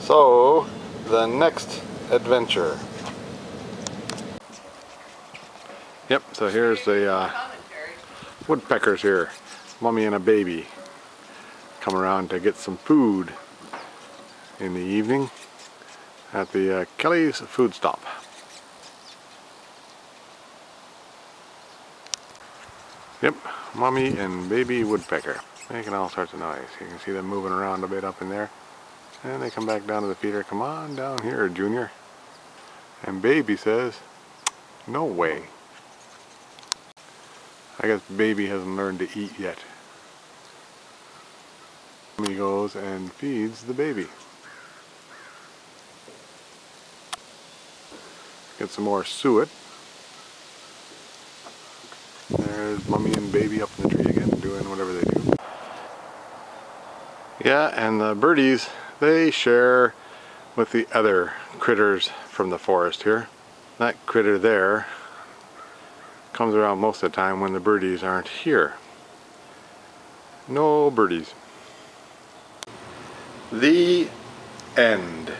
So, the next adventure. Yep, so here's the woodpeckers here. Mommy and a baby come around to get some food in the evening at the Kelly's food stop. Yep, mommy and baby woodpecker making all sorts of noise. You can see them moving around a bit up in there. And they come back down to the feeder. Come on down here, Junior. And baby says, no way. I guess baby hasn't learned to eat yet. Mommy goes and feeds the baby. Get some more suet. There's mommy and baby up in the tree again doing whatever they do. Yeah, and the birdies, they share with the other critters from the forest here. That critter there comes around most of the time when the birdies aren't here. No birdies. The end.